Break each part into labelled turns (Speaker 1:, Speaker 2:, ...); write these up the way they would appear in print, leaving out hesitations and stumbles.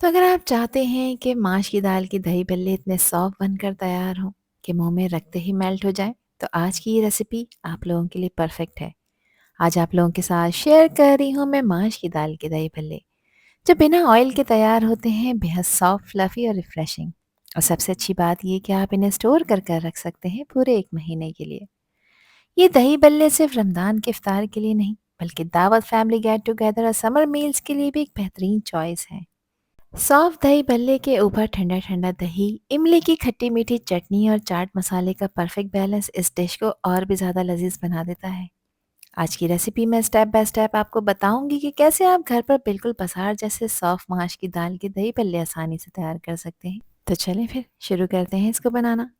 Speaker 1: तो अगर आप चाहते हैं कि माश की दाल के दही भल्ले इतने सॉफ्ट बनकर तैयार हों कि मुंह में रखते ही मेल्ट हो जाए, तो आज की ये रेसिपी आप लोगों के लिए परफेक्ट है। आज आप लोगों के साथ शेयर कर रही हूँ मैं माश की दाल के दही भल्ले, जो बिना ऑयल के तैयार होते हैं, बेहद सॉफ्ट, फ्लफी और रिफ्रेशिंग। और सबसे अच्छी बात ये कि आप इन्हें स्टोर कर रख सकते हैं पूरे 1 महीने के लिए। ये दही भल्ले सिर्फ रमज़ान के इफ्तार के लिए नहीं, बल्कि दावत, फैमिली गेट टुगेदर और समर मील्स के लिए भी एक बेहतरीन चॉइस है। सॉफ्ट दही भल्ले के ऊपर ठंडा ठंडा दही, इमली की खट्टी मीठी चटनी और चाट मसाले का परफेक्ट बैलेंस इस डिश को और भी ज़्यादा लजीज बना देता है। आज की रेसिपी में स्टेप बाय स्टेप आपको बताऊंगी कि कैसे आप घर पर बिल्कुल बाजार जैसे सॉफ्ट माश की दाल के दही भल्ले आसानी से तैयार कर सकते हैं। तो चलें फिर शुरू करते हैं इसको बनाना।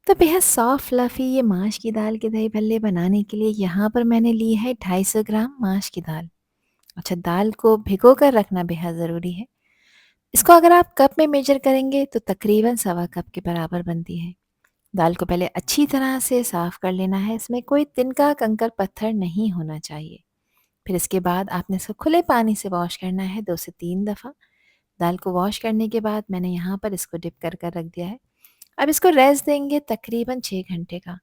Speaker 1: तो बेहद सॉफ्ट फ्लफी ये माश की दाल के दही भल्ले बनाने के लिए यहाँ पर मैंने ली है 250 ग्राम माश की दाल। अच्छा, दाल को भिगो कर रखना बेहद ज़रूरी है। इसको अगर आप कप में मेजर करेंगे तो तकरीबन सवा कप के बराबर बनती है। दाल को पहले अच्छी तरह से साफ कर लेना है, इसमें कोई तिनका, कंकर, पत्थर नहीं होना चाहिए। फिर इसके बाद आपने इसको खुले पानी से वॉश करना है 2 से 3 दफ़ा। दाल को वॉश करने के बाद मैंने यहाँ पर इसको डिप कर रख दिया है। अब इसको रेस्ट देंगे तकरीबन 6 घंटे का।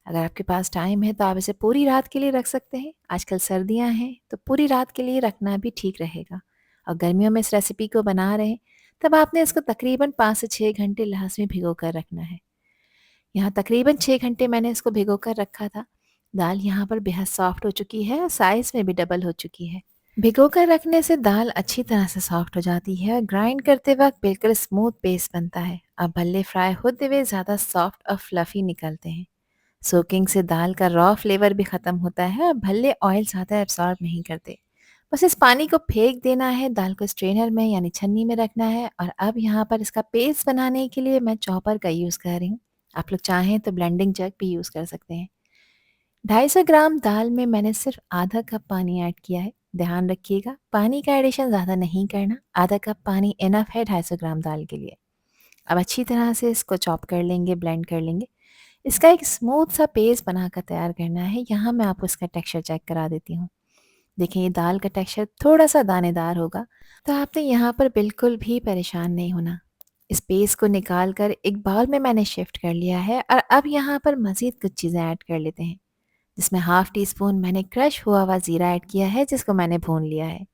Speaker 1: अगर आपके पास टाइम है तो आप इसे पूरी रात के लिए रख सकते हैं। आजकल सर्दियाँ हैं तो पूरी रात के लिए रखना भी ठीक रहेगा। और गर्मियों में इस रेसिपी को बना रहे हैं तब आपने इसको तकरीबन 5 से 6 घंटे लाजमी भिगो कर रखना है। यहाँ तकरीबन 6 घंटे मैंने इसको भिगो कर रखा था। दाल यहाँ पर बेहद सॉफ्ट हो चुकी है और साइज़ में भी डबल हो चुकी है। भिगो कर रखने से दाल अच्छी तरह से सॉफ्ट हो जाती है और ग्राइंड करते वक्त बिल्कुल स्मूथ पेस्ट बनता है। अब भल्ले फ्राई होते हुए ज़्यादा सॉफ्ट और फ्लफी निकलते हैं। सोकिंग से दाल का रॉ फ्लेवर भी ख़त्म होता है और भल्ले ऑयल ज़्यादा एब्सॉर्ब नहीं करते। बस इस पानी को फेंक देना है, दाल को स्ट्रेनर में यानी छन्नी में रखना है। और अब यहाँ पर इसका पेस्ट बनाने के लिए मैं चॉपर का यूज़ कर रही हूँ। आप लोग चाहें तो ब्लेंडिंग जग भी यूज़ कर सकते हैं। 250 ग्राम दाल में मैंने सिर्फ आधा कप पानी ऐड किया है। ध्यान रखिएगा, पानी का एडिशन ज़्यादा नहीं करना। आधा कप पानी इनफ है 250 ग्राम दाल के लिए। अब अच्छी तरह से इसको चॉप कर लेंगे, ब्लेंड कर लेंगे। इसका एक स्मूथ सा पेस्ट बनाकर तैयार करना है। यहाँ मैं आपको इसका टेक्सचर चेक करा देती हूँ। देखिए, ये दाल का टेक्सचर थोड़ा सा दानेदार होगा, तो आपने यहाँ पर बिल्कुल भी परेशान नहीं होना। इस पेस्ट को निकाल कर एक बाउल में मैंने शिफ्ट कर लिया है और अब यहाँ पर मज़ीद कुछ चीज़ें ऐड कर लेते हैं, जिसमें हाफ़ टी स्पून मैंने क्रश हुआ हुआ ज़ीरा ऐड किया है, जिसको मैंने भून लिया है।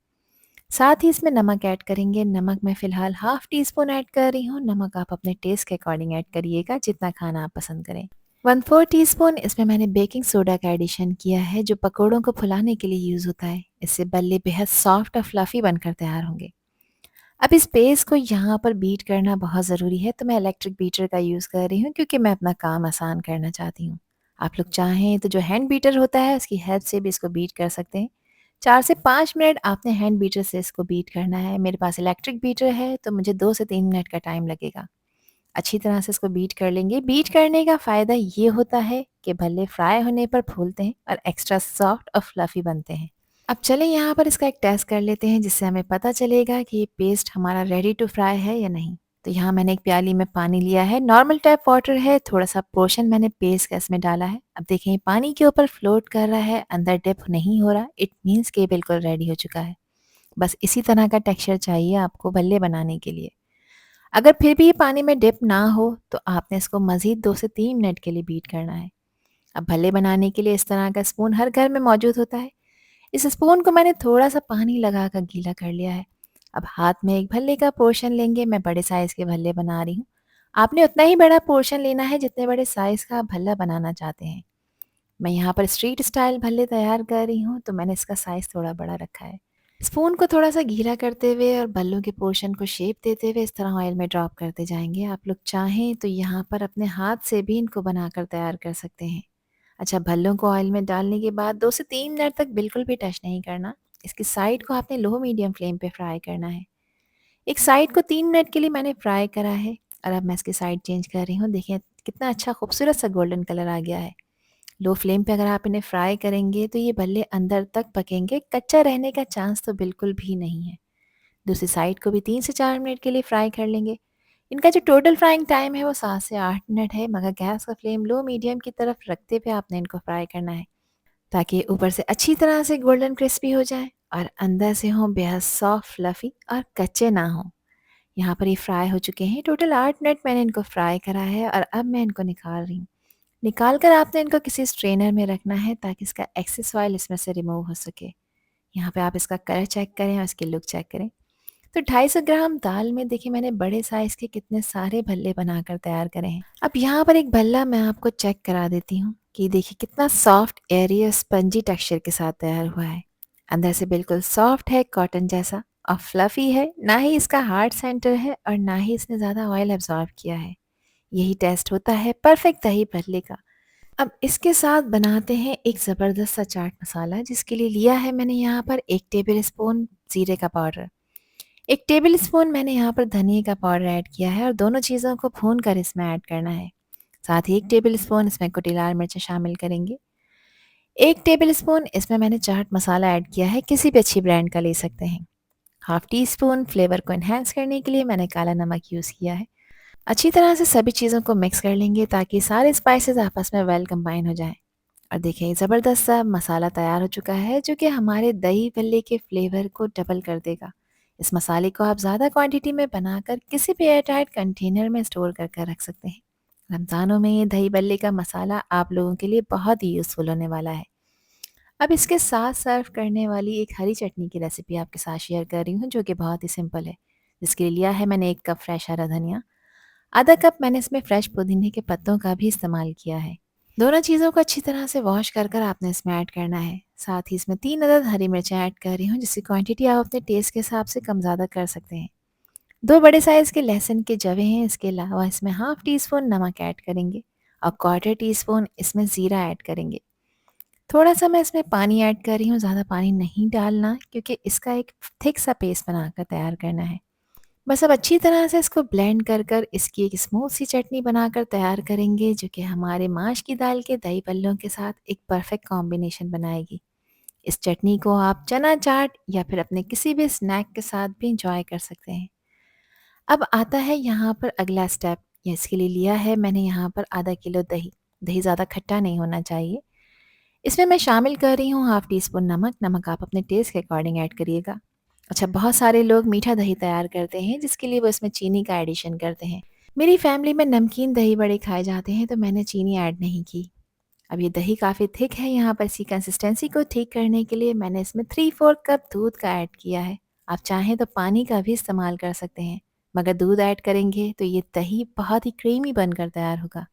Speaker 1: साथ ही इसमें नमक ऐड करेंगे। नमक मैं फ़िलहाल हाफ़ टी स्पून ऐड कर रही हूँ। नमक आप अपने टेस्ट के अकॉर्डिंग ऐड करिएगा, जितना खाना आप पसंद करें। 1/4 टीस्पून इसमें मैंने बेकिंग सोडा का एडिशन किया है, जो पकौड़ों को फुलाने के लिए यूज़ होता है। इससे बल्ले बेहद सॉफ्ट और फ्लफ़ी बनकर तैयार होंगे। अब इस पेस्ट को यहाँ पर बीट करना बहुत ज़रूरी है, तो मैं इलेक्ट्रिक बीटर का यूज़ कर रही हूँ क्योंकि मैं अपना काम आसान करना चाहती हूँ। आप लोग चाहें तो जो हैंड बीटर होता है उसकी हेल्प से भी इसको बीट कर सकते हैं। 4 से 5 मिनट आपने हैंड बीटर से इसको बीट करना है। मेरे पास इलेक्ट्रिक बीटर है तो मुझे 2 से 3 मिनट का टाइम लगेगा। अच्छी तरह से इसको बीट कर लेंगे। बीट करने का फ़ायदा ये होता है कि भल्ले फ्राई होने पर फूलते हैं और एक्स्ट्रा सॉफ्ट और फ्लफ़ी बनते हैं। अब चलें यहाँ पर इसका एक टेस्ट कर लेते हैं, जिससे हमें पता चलेगा कि ये पेस्ट हमारा रेडी टू फ्राई है या नहीं। तो यहाँ मैंने एक प्याली में पानी लिया है, नॉर्मल टैप वाटर है, थोड़ा-सा पोर्शन मैंने पेस्ट का इसमें डाला है। अब देखें, ये पानी के ऊपर फ्लोट कर रहा है, अंदर डिप नहीं हो रहा। इट मीन्स कि ये बिल्कुल रेडी हो चुका है। बस इसी तरह का टेक्सचर चाहिए आपको भल्ले बनाने के लिए। अगर फिर भी ये पानी में डिप ना हो तो आपने इसको मज़ीद 2 से 3 मिनट के लिए बीट करना है। अब भल्ले बनाने के लिए इस तरह का स्पून हर घर में मौजूद होता है। इस स्पून को मैंने थोड़ा-सा पानी लगाकर गीला कर लिया है। अब हाथ में एक भल्ले का पोर्शन लेंगे। मैं बड़े साइज़ के भल्ले बना रही हूँ। आपने उतना ही बड़ा पोर्शन लेना है जितने बड़े साइज़ का आप भल्ला बनाना चाहते हैं। मैं यहाँ पर स्ट्रीट स्टाइल भल्ले तैयार कर रही हूँ, तो मैंने इसका साइज़ थोड़ा बड़ा रखा है। स्पून को थोड़ा-सा गीला करते हुए और भल्लों के पोर्शन को शेप देते हुए इस तरह ऑयल में ड्रॉप करते जाएँगे। आप लोग चाहें तो यहाँ पर अपने हाथ से भी इनको बनाकर तैयार कर सकते हैं। अच्छा, भल्लों को ऑयल में डालने के बाद 2 से 3 मिनट तक बिल्कुल भी टच नहीं करना। इसकी साइड को आपने लो मीडियम फ्लेम पे फ्राई करना है। एक साइड को 3 मिनट के लिए मैंने फ्राई करा है और अब मैं इसकी साइड चेंज कर रही हूँ। देखिए कितना अच्छा खूबसूरत सा गोल्डन कलर आ गया है। लो फ्लेम पे अगर आप इन्हें फ्राई करेंगे तो ये भल्ले अंदर तक पकेंगे, कच्चा रहने का चांस तो बिल्कुल भी नहीं है। दूसरी साइड को भी 3 से 4 मिनट के लिए फ्राई कर लेंगे। इनका जो टोटल फ्राइंग टाइम है वो 7 से 8 मिनट है, मगर गैस का फ्लेम लो मीडियम की तरफ रखते हुए आपने इनको फ्राई करना है, ताकि ऊपर से अच्छी तरह से गोल्डन क्रिस्पी हो जाए और अंदर से हों बेहद सॉफ्ट, फ्लफ़ी और कच्चे ना हों। यहाँ पर ये फ्राई हो चुके हैं। टोटल 8 मिनट मैंने इनको फ्राई करा है और अब मैं इनको निकाल रही हूँ। निकाल कर आपने इनको किसी स्ट्रेनर में रखना है ताकि इसका एक्सेस ऑयल इसमें से रिमूव हो सके। यहाँ पे आप इसका कलर चेक करें और इसकी लुक चेक करें। तो 250 ग्राम दाल में देखिए मैंने बड़े साइज़ के कितने सारे भल्ले बनाकर तैयार करे हैं। अब यहाँ पर एक भल्ला मैं आपको चेक करा देती हूँ कि देखिए कितना सॉफ्ट, एयरी और स्पंजी टेक्सचर के साथ तैयार हुआ है। अंदर से बिल्कुल सॉफ्ट है, कॉटन जैसा और फ्लफ़ी है, ना ही इसका हार्ड सेंटर है और ना ही इसने ज़्यादा ऑयल एब्ज़ॉर्ब किया है। यही टेस्ट होता है परफेक्ट दही भल्ले का। अब इसके साथ बनाते हैं एक ज़बरदस्त सा चाट मसाला, जिसके लिए लिया है मैंने यहाँ पर 1 टेबल स्पून ज़ीरे का पाउडर, 1 टेबल स्पून मैंने यहाँ पर धनिये का पाउडर ऐड किया है और दोनों चीज़ों को भून कर इसमें ऐड करना है। साथ ही 1 टेबल स्पून इसमें कुटी लाल मिर्च शामिल करेंगे। 1 टेबल स्पून इसमें मैंने चाट मसाला ऐड किया है, किसी भी अच्छी ब्रांड का ले सकते हैं। हाफ़ टी स्पून फ्लेवर को एनहांस करने के लिए मैंने काला नमक यूज़ किया है। अच्छी तरह से सभी चीज़ों को मिक्स कर लेंगे ताकि सारे स्पाइसेस आपस में वेल कंबाइन हो जाएँ। और देखिए ज़बरदस्त सा मसाला तैयार हो चुका है, जो कि हमारे दही भल्ले के फ्लेवर को डबल कर देगा। इस मसाले को आप ज़्यादा क्वांटिटी में बनाकर किसी भी एयरटाइट कंटेनर में स्टोर कर कर रख सकते हैं। रमज़ानों में ये दही भल्ले का मसाला आप लोगों के लिए बहुत ही यूज़फुल होने वाला है। अब इसके साथ सर्व करने वाली एक हरी चटनी की रेसिपी आपके साथ शेयर कर रही हूँ, जो कि बहुत ही सिंपल है। जिसके लिए लिया है मैंने 1 कप फ्रेश हरा धनिया, आधा कप मैंने इसमें फ्रेश पुदीने के पत्तों का भी इस्तेमाल किया है। दोनों चीज़ों को अच्छी तरह से वॉश कर कर आपने इसमें ऐड करना है। साथ ही इसमें 3 अदद हरी मिर्चें ऐड कर रही हूँ, जिसकी क्वांटिटी आप अपने टेस्ट के हिसाब से कम ज़्यादा कर सकते हैं। 2 बड़े साइज़ के लहसुन के जवे हैं, इसके अलावा इसमें हाफ़ टी स्पून नमक ऐड करेंगे और क्वार्टर टी स्पून इसमें ज़ीरा ऐड करेंगे। थोड़ा-सा मैं इसमें पानी ऐड कर रही हूँ, ज़्यादा पानी नहीं डालना क्योंकि इसका एक थिक सा पेस्ट बनाकर तैयार करना है। बस अब अच्छी तरह से इसको ब्लेंड कर कर इसकी एक स्मूथ सी चटनी बनाकर तैयार करेंगे, जो कि हमारे माश की दाल के दही भल्लों के साथ एक परफेक्ट कॉम्बिनेशन बनाएगी। इस चटनी को आप चना चाट या फिर अपने किसी भी स्नैक के साथ भी इंजॉय कर सकते हैं। अब आता है यहाँ पर अगला स्टेप, या इसके लिए लिया है मैंने यहाँ पर आधा किलो दही। दही ज़्यादा खट्टा नहीं होना चाहिए। इसमें मैं शामिल कर रही हूँ हाफ़ टी स्पून नमक। नमक आप अपने टेस्ट के अकॉर्डिंग ऐड करिएगा। अच्छा, बहुत सारे लोग मीठा दही तैयार करते हैं, जिसके लिए वो इसमें चीनी का एडिशन करते हैं। मेरी फैमिली में नमकीन दही बड़े खाए जाते हैं, तो मैंने चीनी ऐड नहीं की। अब ये दही काफ़ी थिक है, यहाँ पर इसकी कंसिस्टेंसी को ठीक करने के लिए मैंने इसमें 3/4 कप दूध का ऐड किया है। आप चाहें तो पानी का भी इस्तेमाल कर सकते हैं, मगर दूध ऐड करेंगे तो ये दही बहुत ही क्रीमी बनकर तैयार होगा।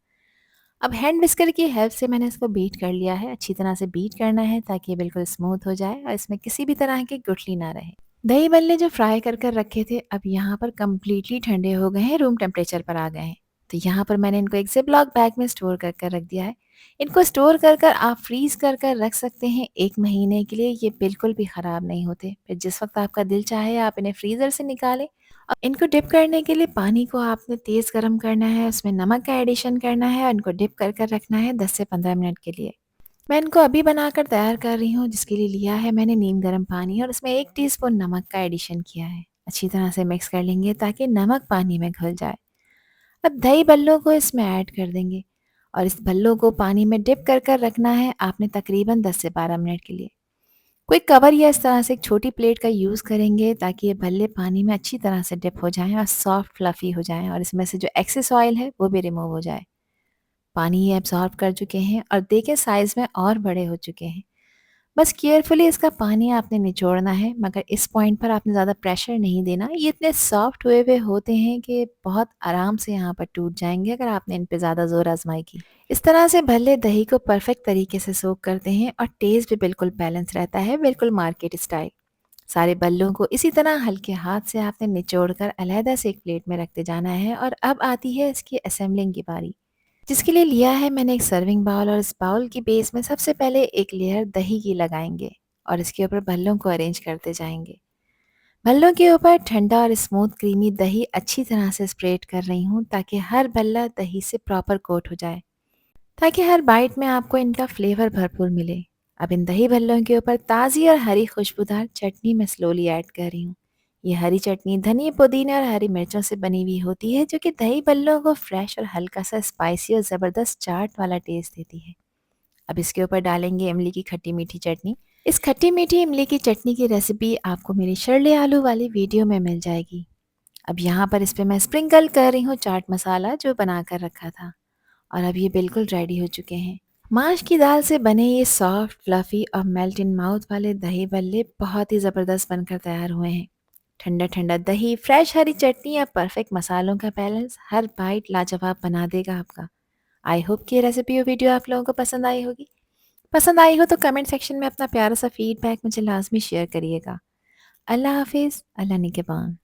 Speaker 1: अब हैंड विस्कर की हेल्प से मैंने इसको बीट कर लिया है। अच्छी तरह से बीट करना है ताकि ये बिल्कुल स्मूथ हो जाए और इसमें किसी भी तरह की गुठली ना रहे। दही बल्ले जो फ्राई कर कर रखे थे, अब यहाँ पर कंप्लीटली ठंडे हो गए हैं, रूम टेम्परेचर पर आ गए हैं। तो यहाँ पर मैंने इनको एक ज़िप-लॉक बैग में स्टोर कर कर रख दिया है। इनको स्टोर कर कर आप फ्रीज़ कर कर रख सकते हैं 1 महीने के लिए, ये बिल्कुल भी ख़राब नहीं होते। फिर जिस वक़्त आपका दिल चाहे आप इन्हें फ्रीज़र से निकालें। इनको डिप करने के लिए पानी को आपने तेज़ गरम करना है, उसमें नमक का एडिशन करना है और इनको डिप कर कर रखना है 10 से 15 मिनट के लिए। मैं इनको अभी बनाकर तैयार कर रही हूँ, जिसके लिए लिया है मैंने नीम गर्म पानी और उसमें 1 टीस्पून नमक का एडिशन किया है। अच्छी तरह से मिक्स कर लेंगे ताकि नमक पानी में घुल जाए। अब दही बल्लों को इसमें ऐड कर देंगे और इस बल्लों को पानी में डिप कर कर रखना है आपने तकरीबन 10 से 12 मिनट के लिए। कोई कवर या इस तरह से एक छोटी प्लेट का यूज़ करेंगे ताकि ये भल्ले पानी में अच्छी तरह से डिप हो जाएँ और सॉफ्ट फ्लफ़ी हो जाएँ और इसमें से जो एक्सेस ऑयल है वो भी रिमूव हो जाए। पानी ये एब्ज़ॉर्ब कर चुके हैं और देखें साइज़ में और बड़े हो चुके हैं। बस केयरफुली इसका पानी आपने निचोड़ना है, मगर इस पॉइंट पर आपने ज़्यादा प्रेशर नहीं देना। ये इतने सॉफ्ट हुए हुए होते हैं कि बहुत आराम से यहाँ पर टूट जाएँगे अगर आपने इन पे ज़्यादा ज़ोर आज़माई की। इस तरह से भल्ले दही को परफेक्ट तरीके से सोक करते हैं और टेस्ट भी बिल्कुल बैलेंस रहता है, बिल्कुल मार्केट स्टाइल। सारे बल्लों को इसी तरह हल्के हाथ से आपने निचोड़ कर अलहदा से एक प्लेट में रखते जाना है और अब आती है इसकी असेंबलिंग की बारी, जिसके लिए लिया है मैंने एक सर्विंग बाउल और इस बाउल की बेस में सबसे पहले एक लेयर दही की लगाएंगे और इसके ऊपर भल्लों को अरेंज करते जाएंगे। भल्लों के ऊपर ठंडा और स्मूथ क्रीमी दही अच्छी तरह से स्प्रेड कर रही हूँ ताकि हर भल्ला दही से प्रॉपर कोट हो जाए, ताकि हर बाइट में आपको इनका फ्लेवर भरपूर मिले। अब इन दही भल्लों के ऊपर ताज़ी और हरी खुशबूदार चटनी मैं स्लोली ऐड कर रही हूँ। ये हरी चटनी धनिया, पुदीने और हरी मिर्चों से बनी हुई होती है, जो कि दही भल्लों को फ्रेश और हल्का सा स्पाइसी और ज़बरदस्त चाट वाला टेस्ट देती है। अब इसके ऊपर डालेंगे इमली की खट्टी मीठी चटनी। इस खट्टी मीठी इमली की चटनी की रेसिपी आपको मेरी शर्ले आलू वाली वीडियो में मिल जाएगी। अब यहाँ पर इस पे मैं स्प्रिंकल कर रही हूँ चाट मसाला जो बना कर रखा था, और अब ये बिल्कुल रेडी हो चुके हैं। माश की दाल से बने ये सॉफ्ट, फ्लफ़ी और मेल्ट इन माउथ वाले दही बल्ले बहुत ही ज़बरदस्त बनकर तैयार हुए हैं। ठंडा-ठंडा दही, फ्रेश हरी चटनी या परफेक्ट मसालों का बैलेंस हर बाइट लाजवाब बना देगा आपका। आई होप कि ये रेसिपी और वीडियो आप लोगों को पसंद आई होगी। पसंद आई हो तो कमेंट सेक्शन में अपना प्यारा सा फीडबैक मुझे लाज़मी शेयर करिएगा। अल्लाह हाफ़िज़, अल्लाह निगहबान।